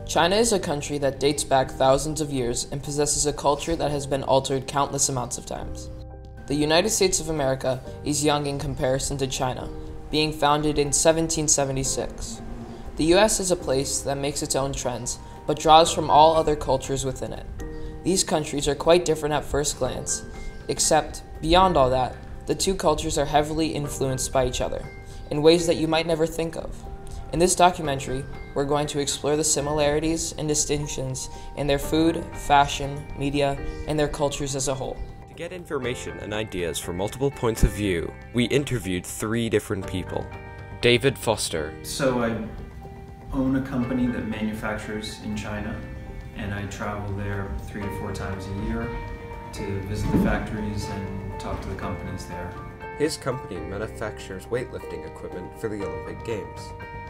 China is a country that dates back thousands of years and possesses a culture that has been altered countless amounts of times. The United States of America is young in comparison to China, being founded in 1776. The US is a place that makes its own trends, but draws from all other cultures within it. These countries are quite different at first glance, except, beyond all that, the two cultures are heavily influenced by each other, in ways that you might never think of. In this documentary, we're going to explore the similarities and distinctions in their food, fashion, media, and their cultures as a whole. To get information and ideas from multiple points of view, we interviewed 3 different people. David Foster. So I own a company that manufactures in China, and I travel there 3 to 4 times a year to visit the factories and talk to the companies there. His company manufactures weightlifting equipment for the Olympic Games.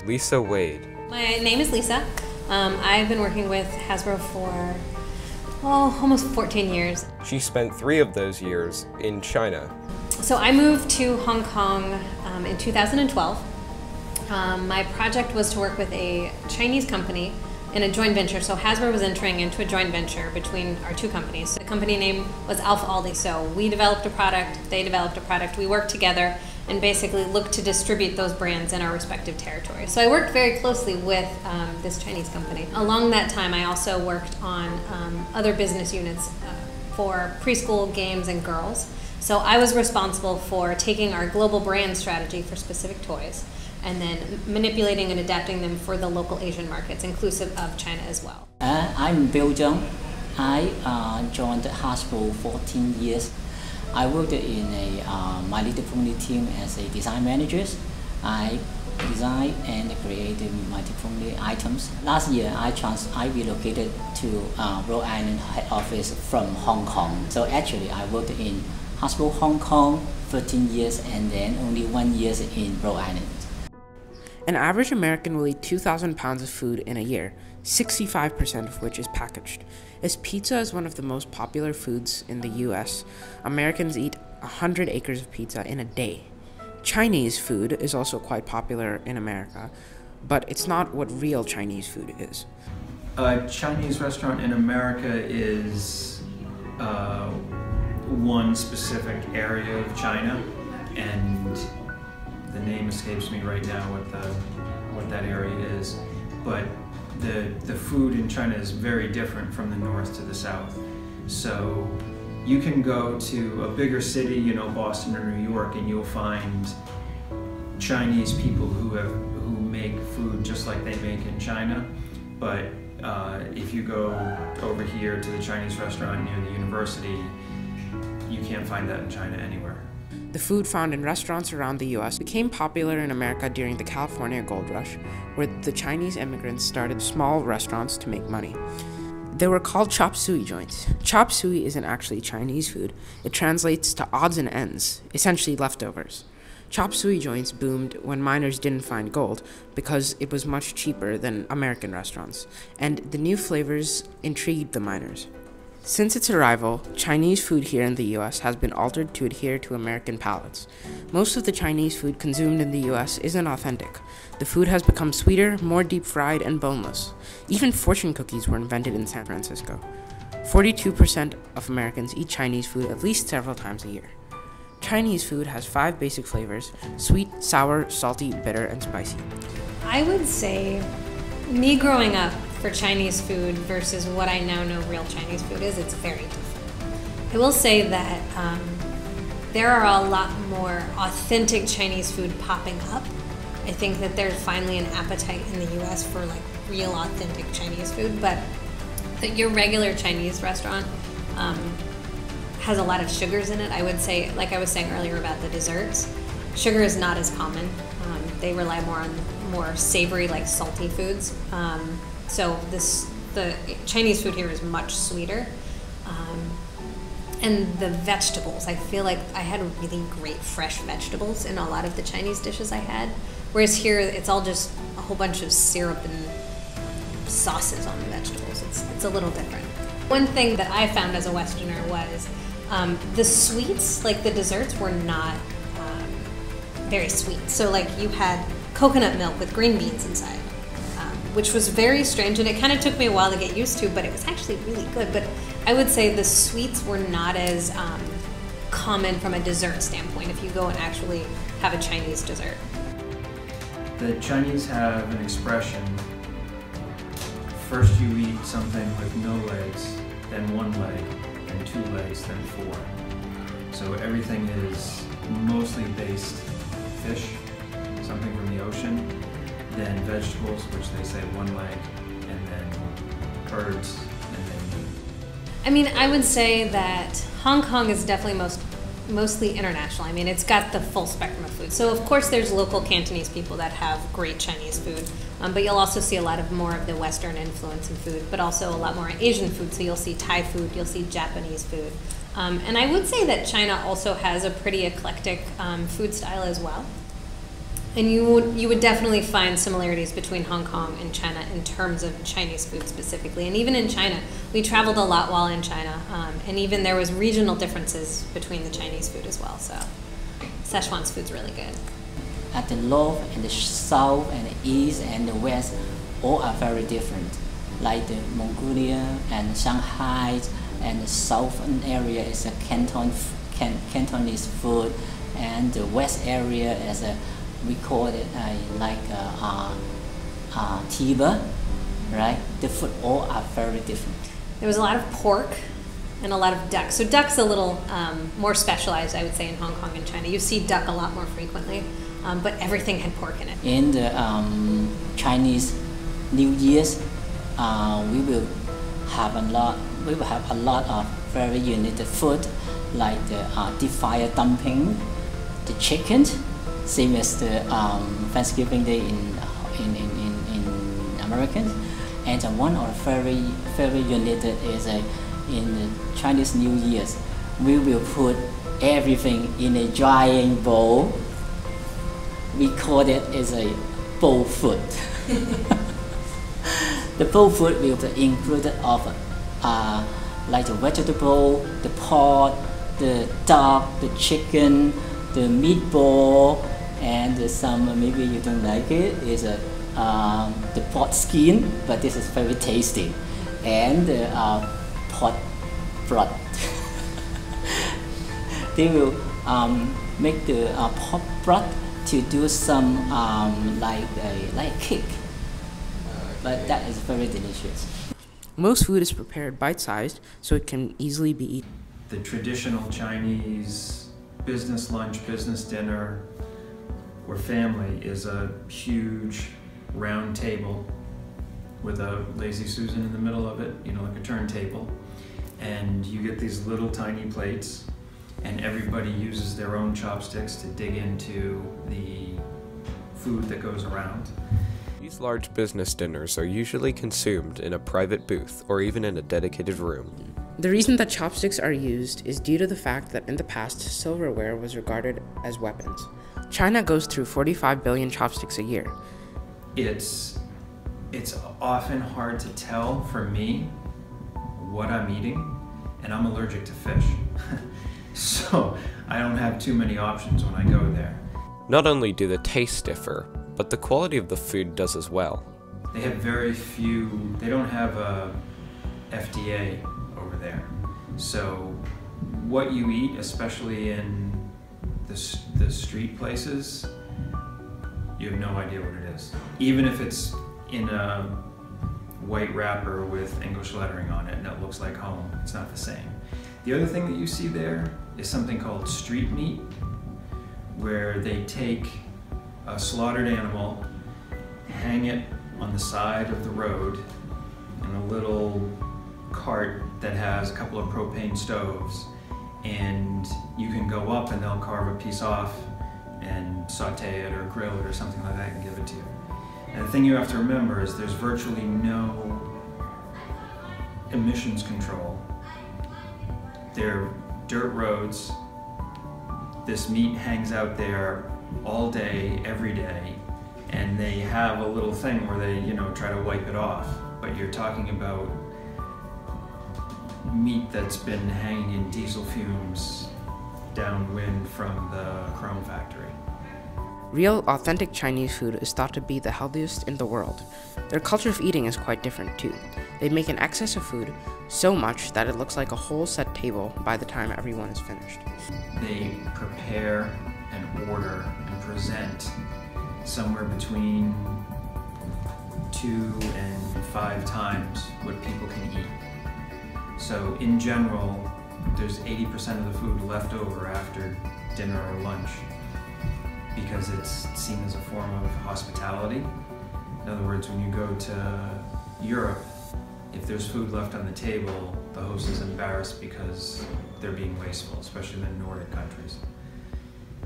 Lisa Wade. My name is Lisa. I've been working with Hasbro for almost 14 years. She spent 3 of those years in China. So I moved to Hong Kong in 2012. My project was to work with a Chinese company in a joint venture. So Hasbro was entering into a joint venture between our 2 companies. The company name was Alpha Aldi. So we developed a product, they developed a product, we worked together and basically looked to distribute those brands in our respective territories. So I worked very closely with this Chinese company. Along that time, I also worked on other business units for preschool, games, and girls. So I was responsible for taking our global brand strategy for specific toys and then manipulating and adapting them for the local Asian markets, inclusive of China as well. I'm Bill Zhang. I joined Hasbro 14 years. I worked in a My Little Pony team as a design manager. I design and created My Little Pony items. Last year, I relocated to Rhode Island head office from Hong Kong. So actually, I worked in Hasbro Hong Kong 13 years and then only 1 year in Rhode Island. An average American will eat 2,000 pounds of food in a year, 65% of which is packaged. As pizza is one of the most popular foods in the US, Americans eat 100 acres of pizza in a day. Chinese food is also quite popular in America, but it's not what real Chinese food is. A Chinese restaurant in America is one specific area of China, and the name escapes me right now what that area is, but the food in China is very different from the north to the south. So you can go to a bigger city, Boston or New York, and you'll find Chinese people who make food just like they make in China. But if you go over here to the Chinese restaurant near the university, you can't find that in China anywhere. The food found in restaurants around the US became popular in America during the California Gold Rush, where the Chinese immigrants started small restaurants to make money. They were called chop suey joints. Chop suey isn't actually Chinese food. It translates to odds and ends, essentially leftovers. Chop suey joints boomed when miners didn't find gold because it was much cheaper than American restaurants, and the new flavors intrigued the miners. Since its arrival, Chinese food here in the US has been altered to adhere to American palates. Most of the Chinese food consumed in the US isn't authentic. The food has become sweeter, more deep-fried, and boneless. Even fortune cookies were invented in San Francisco. 42% of Americans eat Chinese food at least several times a year. Chinese food has 5 basic flavors: sweet, sour, salty, bitter, and spicy. I would say, me growing up, for Chinese food versus what I now know real Chinese food is, it's very different. I will say that there are a lot more authentic Chinese food popping up. I think that there's finally an appetite in the US for like real authentic Chinese food, but your regular Chinese restaurant has a lot of sugars in it. I would say, like I was saying earlier about the desserts, sugar is not as common. They rely more on more savory, like salty foods. So the Chinese food here is much sweeter. And the vegetables, I feel like I had really great fresh vegetables in a lot of the Chinese dishes I had. Whereas here, it's all just a whole bunch of syrup and sauces on the vegetables. It's a little different. One thing that I found as a Westerner was the sweets, like the desserts, were not very sweet. So like you had coconut milk with green beans inside. which was very strange, and it kind of took me a while to get used to, but it was actually really good. But I would say the sweets were not as common from a dessert standpoint if you go and actually have a Chinese dessert. The Chinese have an expression: first you eat something with no legs, then one leg, then two legs, then four. So everything is mostly based fish, something from the ocean, then vegetables, which they say one leg, and then birds, and then meat. I mean, I would say that Hong Kong is definitely mostly international. I mean, it's got the full spectrum of food. So of course there's local Cantonese people that have great Chinese food, but you'll also see a lot of more of the Western influence in food, but also a lot more Asian food. So you'll see Thai food, you'll see Japanese food. And I would say that China also has a pretty eclectic food style as well. And you would definitely find similarities between Hong Kong and China in terms of Chinese food specifically. And even in China, we traveled a lot while in China, and even there was regional differences between the Chinese food as well. So Szechuan's food's really good. At the north and the south and the east and the west, all are very different. Like the Mongolia and Shanghai and the southern area is a Cantonese food, and the west area is a, we call it Tiba, right? The food all are very different. There was a lot of pork and a lot of duck. So duck's a little more specialized, I would say, in Hong Kong and China. You see duck a lot more frequently, but everything had pork in it. In the Chinese New Year's, we will have a lot of very unique food, like the deep fryer dumpling, the chicken, same as the Thanksgiving Day in Americans. And one of the very unique is in the Chinese New Year's, we will put everything in a drying bowl. We call it as a bowl food. The bowl food will be included of like the vegetable, the pork, the duck, the chicken, the meatball, and some maybe you don't like it is the pork skin, but this is very tasty, and pork blood. They will make the pork blood to do some like cake, but that is very delicious. Most food is prepared bite-sized, so it can easily be eaten. The traditional Chinese business lunch, business dinner, or family is a huge round table with a Lazy Susan in the middle of it, you know, like a turntable. And you get these little tiny plates, and everybody uses their own chopsticks to dig into the food that goes around. These large business dinners are usually consumed in a private booth or even in a dedicated room. The reason that chopsticks are used is due to the fact that in the past, silverware was regarded as weapons. China goes through 45 billion chopsticks a year. It's often hard to tell for me what I'm eating, and I'm allergic to fish. So I don't have too many options when I go there. Not only do the tastes differ, but the quality of the food does as well. They have very few, they don't have a FDA over there. So what you eat, especially in the street places, you have no idea what it is. Even if it's in a white wrapper with English lettering on it and it looks like home, it's not the same. The other thing that you see there is something called street meat, where they take a slaughtered animal, hang it on the side of the road in a little cart that has a couple of propane stoves, and you can go up and they'll carve a piece off and saute it or grill it or something like that and give it to you. And the thing you have to remember is there's virtually no emissions control. They're dirt roads. This meat hangs out there all day, every day, and they have a little thing where they, you know, try to wipe it off. But you're talking about meat that's been hanging in diesel fumes downwind from the chrome factory. Real, authentic Chinese food is thought to be the healthiest in the world. Their culture of eating is quite different too. They make an excess of food, so much that it looks like a whole set table by the time everyone is finished. They prepare and order and present somewhere between 2 and 5 times what people can eat. So in general, there's 80% of the food left over after dinner or lunch because it's seen as a form of hospitality. In other words, when you go to Europe, if there's food left on the table, the host is embarrassed because they're being wasteful, especially in the Nordic countries.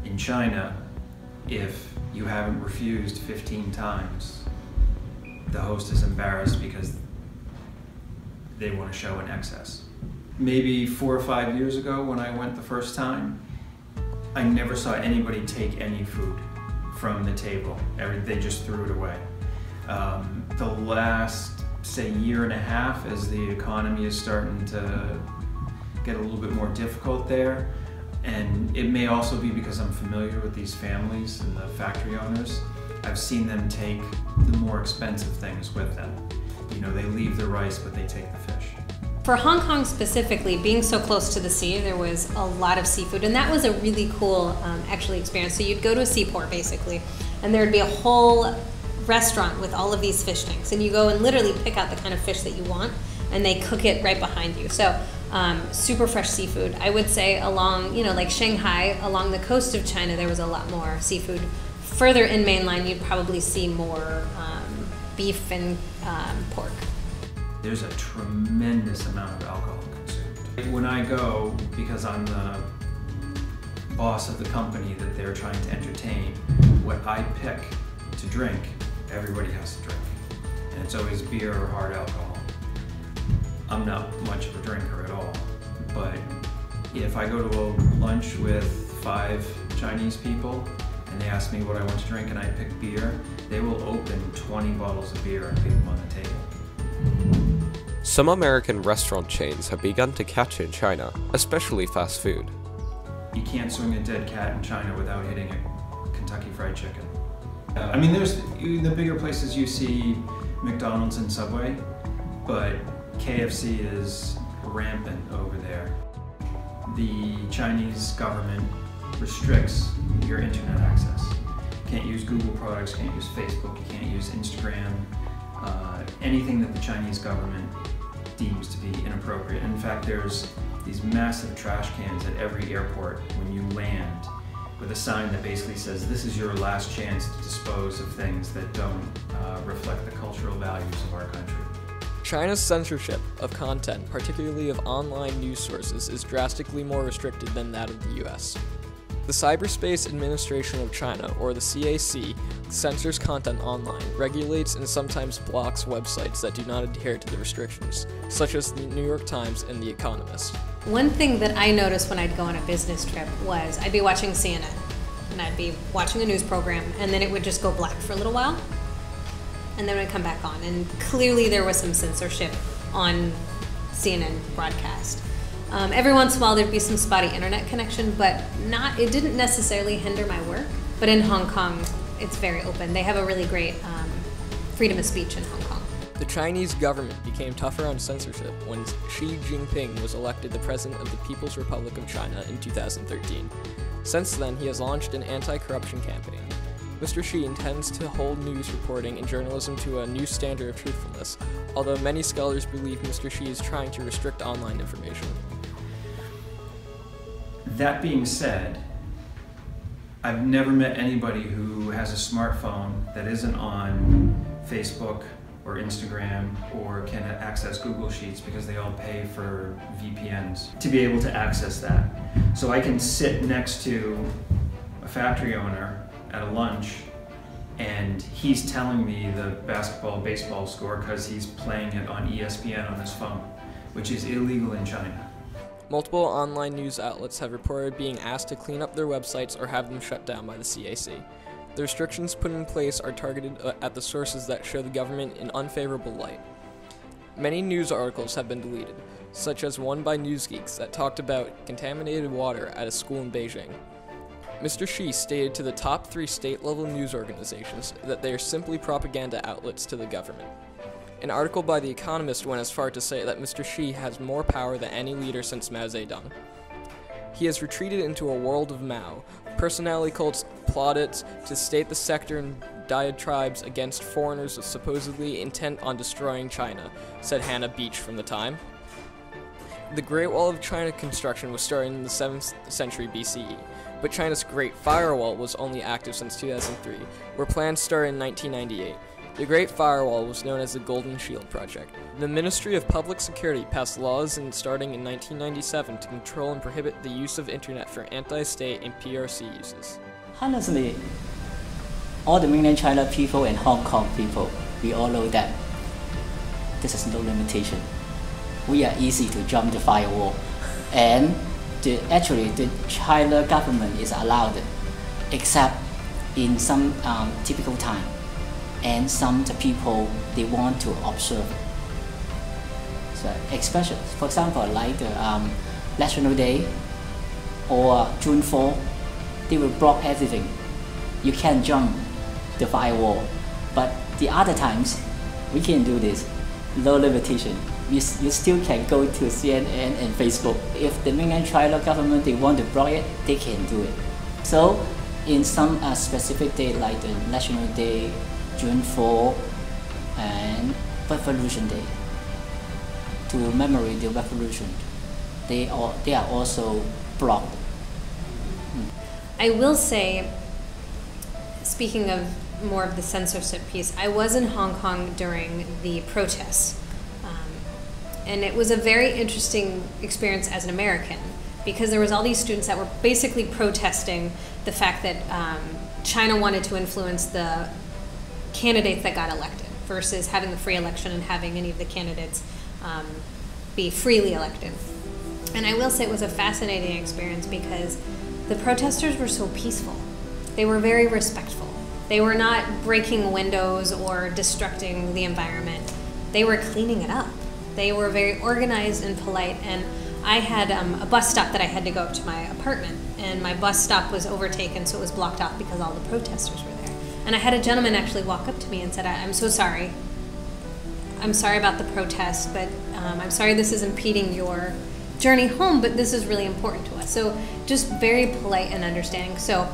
In China, if you haven't refused 15 times, the host is embarrassed because they want to show an excess. Maybe 4 or 5 years ago when I went the first time, I never saw anybody take any food from the table. They just threw it away. The last, say, year and a half, as the economy is starting to get a little bit more difficult there, and it may also be because I'm familiar with these families and the factory owners, I've seen them take the more expensive things with them. You know, they leave the rice, but they take the fish. For Hong Kong specifically, being so close to the sea, there was a lot of seafood, and that was a really cool actually experience. So you'd go to a seaport basically, and there'd be a whole restaurant with all of these fish tanks, and you go and literally pick out the kind of fish that you want, and they cook it right behind you. So super fresh seafood. I would say along, like Shanghai, along the coast of China, there was a lot more seafood. Further in mainland, you'd probably see more beef and pork. There's a tremendous amount of alcohol consumed. When I go, because I'm the boss of the company that they're trying to entertain, what I pick to drink, everybody has to drink. And it's always beer or hard alcohol. I'm not much of a drinker at all, but if I go to a lunch with 5 Chinese people and they ask me what I want to drink and I pick beer, they will open 20 bottles of beer and leave them on the table. Some American restaurant chains have begun to catch in China, especially fast food. You can't swing a dead cat in China without hitting a Kentucky Fried Chicken. I mean, there's the bigger places you see McDonald's and Subway, but KFC is rampant over there. The Chinese government restricts your internet access. You can't use Google products, can't use Facebook, you can't use Instagram, anything that the Chinese government deems to be inappropriate. In fact, there's these massive trash cans at every airport when you land with a sign that basically says this is your last chance to dispose of things that don't reflect the cultural values of our country. China's censorship of content, particularly of online news sources, is drastically more restricted than that of the US. The Cyberspace Administration of China, or the CAC, censors content online, regulates and sometimes blocks websites that do not adhere to the restrictions, such as the New York Times and The Economist. One thing that I noticed when I'd go on a business trip was I'd be watching CNN, and I'd be watching a news program, and then it would just go black for a little while, and then it would come back on, and clearly there was some censorship on CNN broadcast. Every once in a while there'd be some spotty internet connection, but it didn't necessarily hinder my work. But in Hong Kong, it's very open. They have a really great freedom of speech in Hong Kong. The Chinese government became tougher on censorship when Xi Jinping was elected the president of the People's Republic of China in 2013. Since then, he has launched an anti-corruption campaign. Mr. Xi intends to hold news reporting and journalism to a new standard of truthfulness, although many scholars believe Mr. Xi is trying to restrict online information. That being said, I've never met anybody who has a smartphone that isn't on Facebook or Instagram or can access Google Sheets because they all pay for VPNs to be able to access that. So I can sit next to a factory owner at a lunch and he's telling me the basketball, baseball score because he's playing it on ESPN on his phone, which is illegal in China. Multiple online news outlets have reported being asked to clean up their websites or have them shut down by the CAC. The restrictions put in place are targeted at the sources that show the government in unfavorable light. Many news articles have been deleted, such as one by NewsGeeks that talked about contaminated water at a school in Beijing. Mr. Xi stated to the top 3 state-level news organizations that they are simply propaganda outlets to the government. An article by The Economist went as far to say that Mr. Xi has more power than any leader since Mao Zedong. He has retreated into a world of Mao. Personality cults plaudits to state the sector in diatribes against foreigners supposedly intent on destroying China, said Hannah Beach from The Time. The Great Wall of China construction was started in the 7th century BCE, but China's Great Firewall was only active since 2003, where plans started in 1998. The Great Firewall was known as the Golden Shield Project. The Ministry of Public Security passed laws starting in 1997 to control and prohibit the use of internet for anti-state and PRC uses. Honestly, all the mainland China people and Hong Kong people, we all know that this is no limitation. We are easy to jump the firewall, and actually the China government is allowed, except in some typical time, and some the people they want to observe. So especially, for example, like the National Day or June 4, they will block everything. You can't jump the firewall, but the other times we can do this, no limitation. You still can go to CNN and Facebook. If the mainland China government they want to block it, they can do it. So in some specific day like the National Day, June 4, and Revolution Day, to commemorate the revolution, they are also blocked. I will say, speaking of more of the censorship piece, I was in Hong Kong during the protests. And it was a very interesting experience as an American, because there was all these students that were basically protesting the fact that China wanted to influence the candidates that got elected versus having a free election and having any of the candidates be freely elected. And I will say it was a fascinating experience because the protesters were so peaceful. They were very respectful. They were not breaking windows or destructing the environment. They were cleaning it up. They were very organized and polite, and I had a bus stop that I had to go up to my apartment, and my bus stop was overtaken, so it was blocked off because all the protesters were there. And I had a gentleman actually walk up to me and said, "I'm so sorry. I'm sorry about the protest, but I'm sorry this is impeding your journey home, but this is really important to us." So just very polite and understanding. So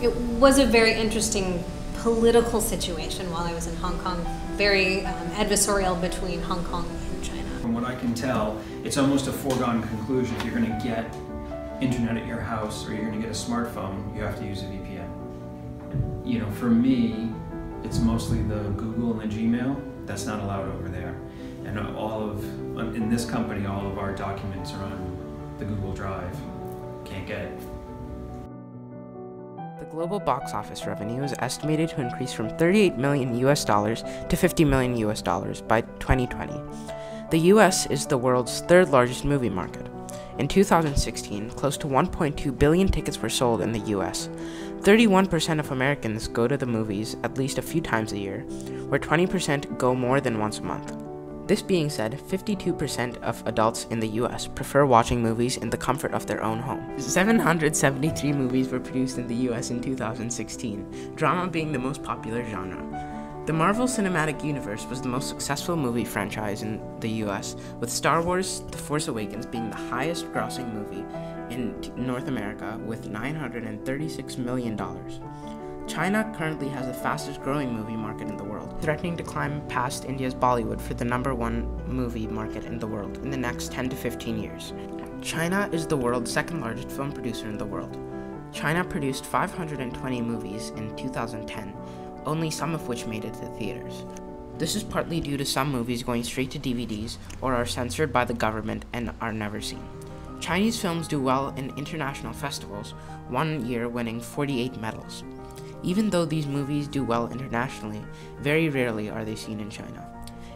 it was a very interesting political situation while I was in Hong Kong, very adversarial between Hong Kong and China. From what I can tell, it's almost a foregone conclusion. If you're going to get internet at your house or you're going to get a smartphone, you have to use a VPN. You know, for me, it's mostly the Google and the Gmail. That's not allowed over there. And in this company, all of our documents are on the Google Drive. Can't get it. The global box office revenue is estimated to increase from $38 million to $50 million by 2020. The US is the world's third largest movie market. In 2016, close to 1.2 billion tickets were sold in the US. 31% of Americans go to the movies at least a few times a year, where 20% go more than once a month. This being said, 52% of adults in the US prefer watching movies in the comfort of their own home. 773 movies were produced in the US in 2016, drama being the most popular genre. The Marvel Cinematic Universe was the most successful movie franchise in the US, with Star Wars: The Force Awakens being the highest grossing movie in North America with $936 million. China currently has the fastest growing movie market in the world, threatening to climb past India's Bollywood for the #1 movie market in the world in the next 10 to 15 years. China is the world's second largest film producer in the world. China produced 520 movies in 2010, only some of which made it to theaters. This is partly due to some movies going straight to DVDs or are censored by the government and are never seen. Chinese films do well in international festivals, one year winning 48 medals. Even though these movies do well internationally, very rarely are they seen in China.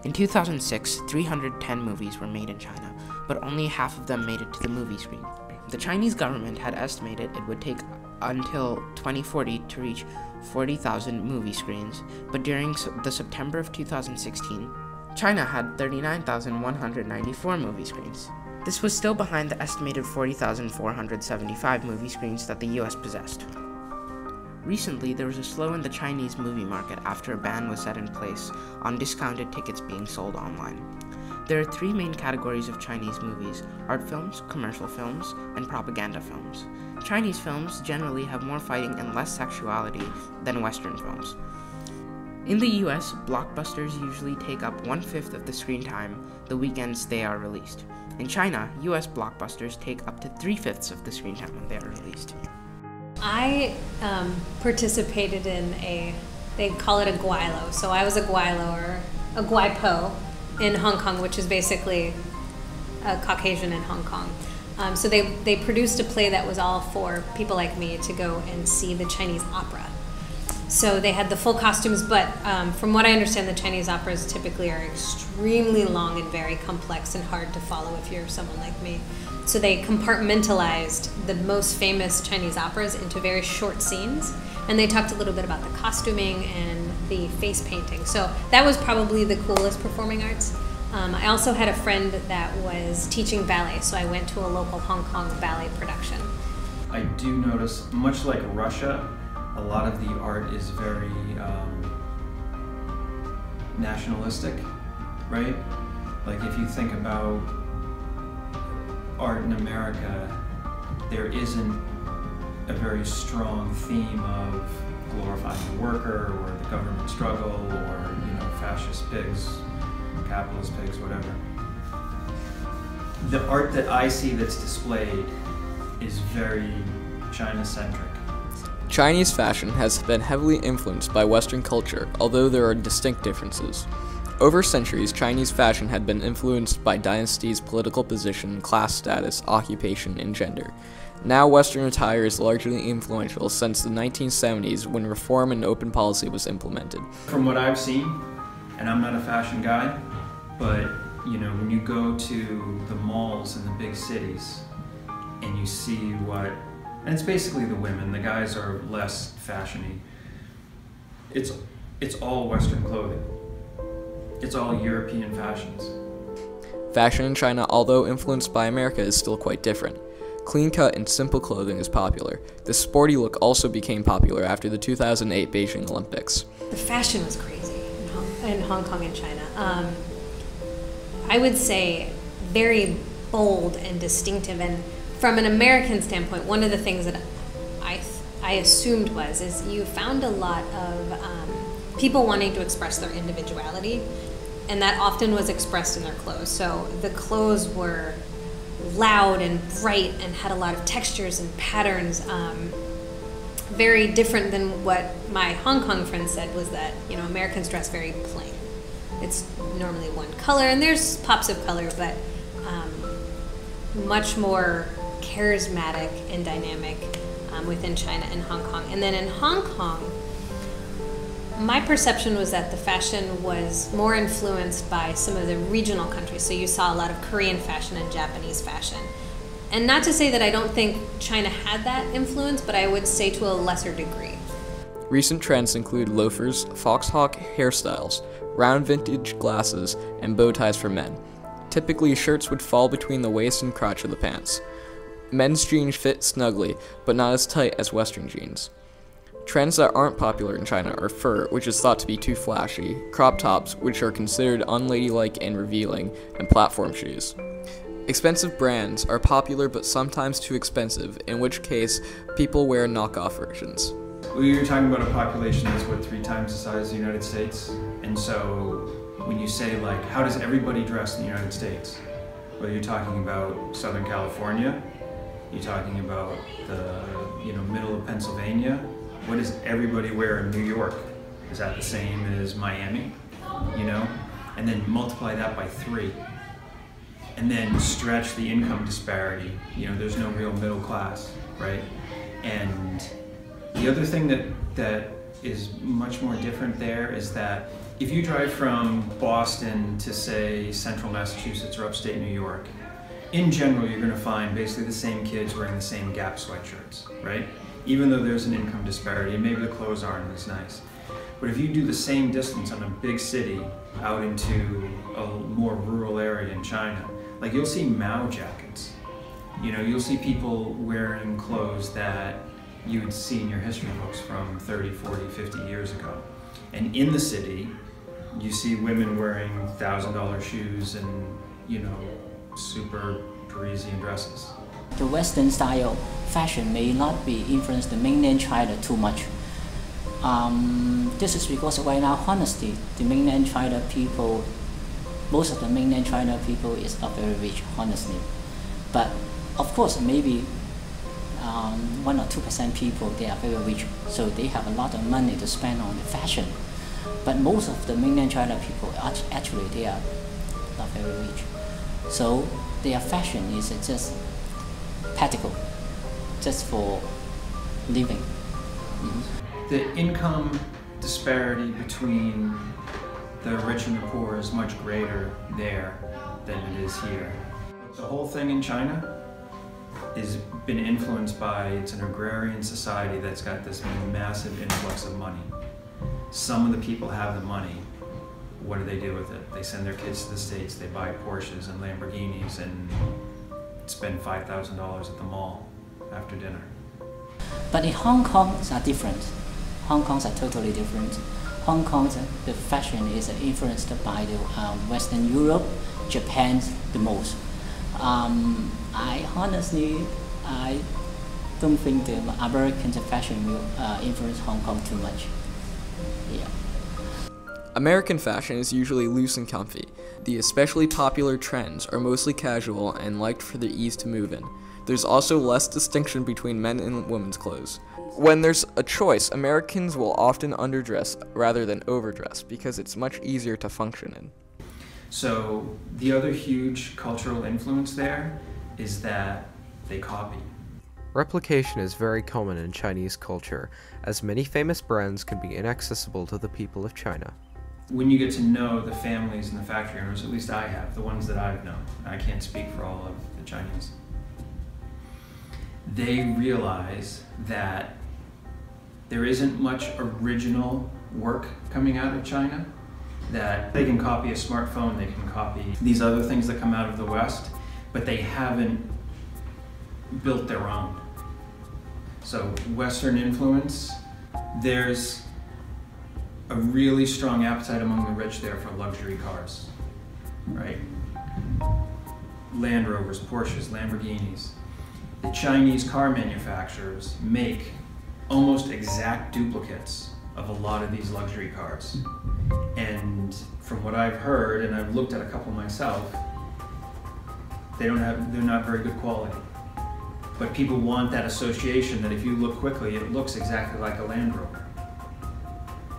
In 2006, 310 movies were made in China, but only half of them made it to the movie screen. The Chinese government had estimated it would take until 2040 to reach 40,000 movie screens, but during the September of 2016, China had 39,194 movie screens. This was still behind the estimated 40,475 movie screens that the US possessed. Recently, there was a slow in the Chinese movie market after a ban was set in place on discounted tickets being sold online. There are three main categories of Chinese movies: art films, commercial films, and propaganda films. Chinese films generally have more fighting and less sexuality than Western films. In the US, blockbusters usually take up 1/5 of the screen time the weekends they are released. In China, US blockbusters take up to 3/5 of the screen time when they are released. I participated in they call it a guailo. So I was a guailo or a guaipo in Hong Kong, which is basically a Caucasian in Hong Kong. So they produced a play that was all for people like me to go and see the Chinese opera. So they had the full costumes, but from what I understand, the Chinese operas typically are extremely long and very complex and hard to follow if you're someone like me. So they compartmentalized the most famous Chinese operas into very short scenes, and they talked a little bit about the costuming and the face painting. So that was probably the coolest performing arts. I also had a friend that was teaching ballet, so I went to a local Hong Kong ballet production. I do notice, much like Russia, a lot of the art is very nationalistic, right? Like if you think about art in America, there isn't a very strong theme of glorifying the worker or the government struggle or, fascist pigs, capitalist pigs, whatever. The art that I see that's displayed is very China-centric. Chinese fashion has been heavily influenced by Western culture, although there are distinct differences. Over centuries, Chinese fashion had been influenced by dynasties, political position, class status, occupation, and gender. Now, Western attire is largely influential since the 1970s when reform and open policy was implemented. From what I've seen, and I'm not a fashion guy, but when you go to the malls in the big cities and you see and it's basically the women, the guys are less fashiony. It's all Western clothing. It's all European fashions. Fashion in China, although influenced by America, is still quite different. Clean-cut and simple clothing is popular. The sporty look also became popular after the 2008 Beijing Olympics. The fashion was crazy in Hong Kong and China. I would say very bold and distinctive, and from an American standpoint, one of the things that I assumed is you found a lot of people wanting to express their individuality, and that often was expressed in their clothes. So the clothes were loud and bright and had a lot of textures and patterns, very different than what my Hong Kong friend said was that, Americans dress very plain. It's normally one color, and there's pops of color, but much more charismatic and dynamic within China and Hong Kong. And then in Hong Kong, my perception was that the fashion was more influenced by some of the regional countries. So you saw a lot of Korean fashion and Japanese fashion. And not to say that I don't think China had that influence, but I would say to a lesser degree. Recent trends include loafers, foxhawk hairstyles, round vintage glasses, and bow ties for men. Typically, shirts would fall between the waist and crotch of the pants. Men's jeans fit snugly, but not as tight as Western jeans. Trends that aren't popular in China are fur, which is thought to be too flashy, crop tops, which are considered unladylike and revealing, and platform shoes. Expensive brands are popular but sometimes too expensive, in which case people wear knockoff versions. Well, you're talking about a population that's 3 times the size of the United States, and so when you say how does everybody dress in the United States? Well, you're talking about Southern California, you're talking about the middle of Pennsylvania. What does everybody wear in New York? Is that the same as Miami? And then multiply that by 3. And then stretch the income disparity. There's no real middle class, right? And the other thing that is much more different there is that if you drive from Boston to, say, central Massachusetts or upstate New York, in general, you're going to find basically the same kids wearing the same Gap sweatshirts, right? Even though there's an income disparity, and maybe the clothes aren't as nice. But if you do the same distance on a big city out into a more rural area in China, you'll see Mao jackets. You'll see people wearing clothes that you would see in your history books from 30, 40, 50 years ago. And in the city, you see women wearing $1,000 shoes and, you know, super Parisian dresses. The Western style fashion may not be influenced the mainland China too much. This is because right now, honestly, the mainland China people, most of the mainland China people is not very rich, honestly. But of course, maybe 1 or 2% people, they are very rich, so they have a lot of money to spend on the fashion. But most of the mainland China people, actually, they are not very rich. So their fashion is just practical, just for living. The income disparity between the rich and the poor is much greater there than it is here. The whole thing in China has been influenced by, it's an agrarian society that's got this massive influx of money. Some of the people have the money. What do they do with it? They send their kids to the States, they buy Porsches and Lamborghinis and spend $5,000 at the mall after dinner. But in Hong Kong, it's different. Hong Kong's are totally different. Hong Kong's the fashion is influenced by the Western Europe, Japan the most. I don't think the American fashion will influence Hong Kong too much. Yeah. American fashion is usually loose and comfy. The especially popular trends are mostly casual and liked for the ease to move in. There's also less distinction between men and women's clothes. When there's a choice, Americans will often underdress rather than overdress because it's much easier to function in. So the other huge cultural influence there is that they copy. Replication is very common in Chinese culture, as many famous brands can be inaccessible to the people of China. When you get to know the families and the factory owners, at least I have, the ones that I've known, I can't speak for all of the Chinese, they realize that there isn't much original work coming out of China, that they can copy a smartphone, they can copy these other things that come out of the West, but they haven't built their own. So Western influence, there's a really strong appetite among the rich there for luxury cars, right? Land Rovers, Porsches, Lamborghinis. The Chinese car manufacturers make almost exact duplicates of a lot of these luxury cars. And from what I've heard, and I've looked at a couple myself, they're not very good quality. But people want that association that if you look quickly, it looks exactly like a Land Rover.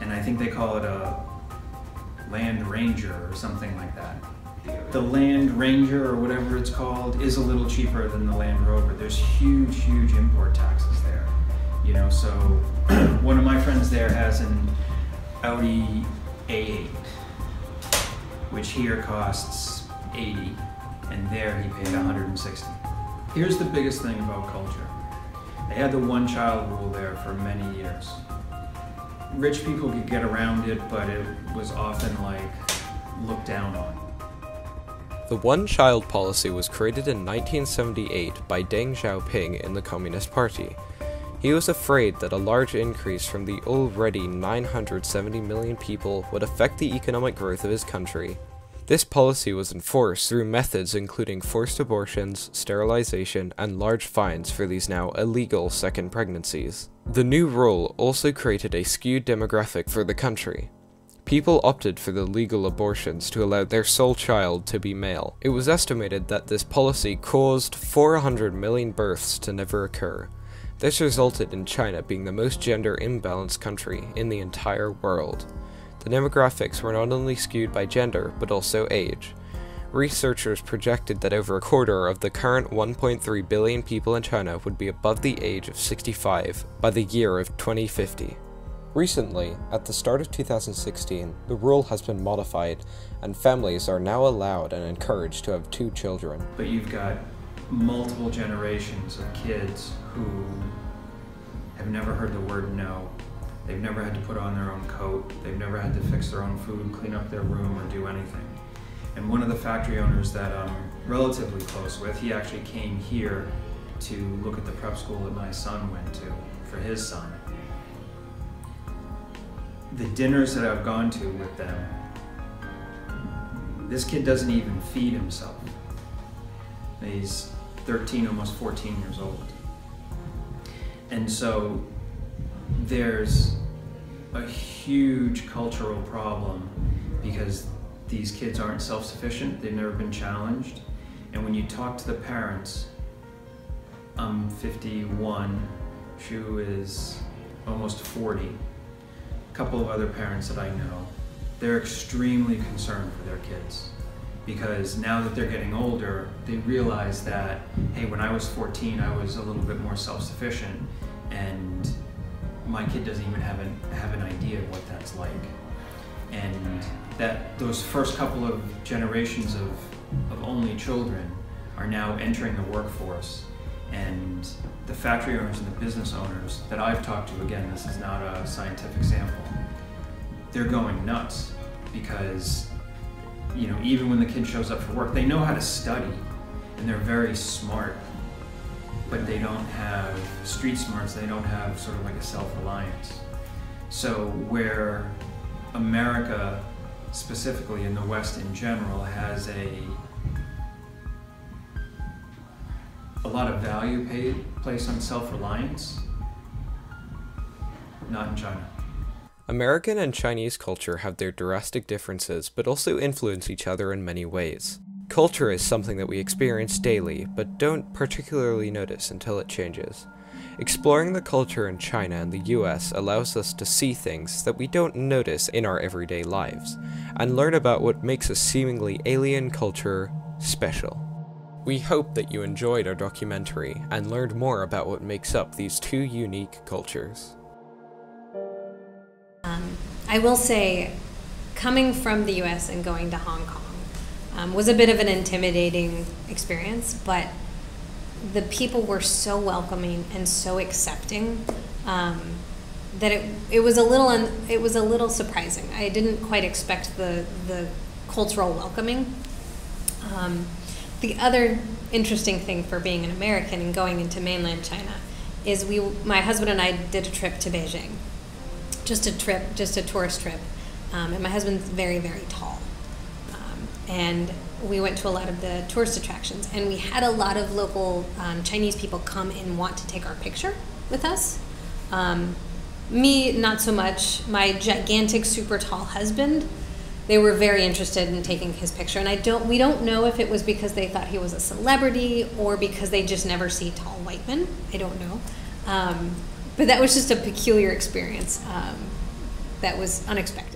And I think they call it a Land Ranger or something like that. The Land Ranger, or whatever it's called, is a little cheaper than the Land Rover. There's huge, huge import taxes there. You know, so one of my friends there has an Audi A8, which here costs 80, and there he paid 160. Here's the biggest thing about culture. They had the one-child rule there for many years. Rich people could get around it, but it was often like looked down on. The one-child policy was created in 1978 by Deng Xiaoping in the Communist Party. He was afraid that a large increase from the already 970 million people would affect the economic growth of his country. This policy was enforced through methods including forced abortions, sterilization, and large fines for these now illegal second pregnancies. The new rule also created a skewed demographic for the country. People opted for the legal abortions to allow their sole child to be male. It was estimated that this policy caused 400 million births to never occur. This resulted in China being the most gender imbalanced country in the entire world. The demographics were not only skewed by gender, but also age. Researchers projected that over a quarter of the current 1.3 billion people in China would be above the age of 65 by the year of 2050. Recently, at the start of 2016, the rule has been modified, and families are now allowed and encouraged to have 2 children. But you've got multiple generations of kids who have never heard the word no. They've never had to put on their own coat. They've never had to fix their own food, clean up their room, or do anything. And one of the factory owners that I'm relatively close with, he actually came here to look at the prep school that my son went to for his son. The dinners that I've gone to with them, this kid doesn't even feed himself. He's 13, almost 14 years old. And so there's a huge cultural problem because these kids aren't self-sufficient, they've never been challenged. And when you talk to the parents, I'm 51, Shu is almost 40, a couple of other parents that I know, they're extremely concerned for their kids. Because now that they're getting older, they realize that, hey, when I was 14, I was a little bit more self-sufficient, and my kid doesn't even have an idea of what that's like. And that those first couple of generations of only children are now entering the workforce. And the factory owners and the business owners that I've talked to, again, this is not a scientific sample, they're going nuts because, you know, even when the kid shows up for work, they know how to study and they're very smart, but they don't have street smarts, they don't have sort of like a self-reliance. So where America, specifically in the West in general, has a lot of value placed on self-reliance, not in China. American and Chinese culture have their drastic differences, but also influence each other in many ways. Culture is something that we experience daily, but don't particularly notice until it changes. Exploring the culture in China and the US allows us to see things that we don't notice in our everyday lives, and learn about what makes a seemingly alien culture special. We hope that you enjoyed our documentary and learned more about what makes up these two unique cultures. I will say, coming from the US and going to Hong Kong was a bit of an intimidating experience, but the people were so welcoming and so accepting that it was a little surprising. I didn't quite expect the cultural welcoming. The other interesting thing for being an American and going into mainland China is my husband and I did a trip to Beijing. Just a tourist trip. And my husband's very, very tall. And we went to a lot of the tourist attractions, and we had a lot of local Chinese people come and want to take our picture with us. Me, not so much. My gigantic, super tall husband, they were very interested in taking his picture. And we don't know if it was because they thought he was a celebrity or because they just never see tall white men. I don't know. But that was just a peculiar experience that was unexpected.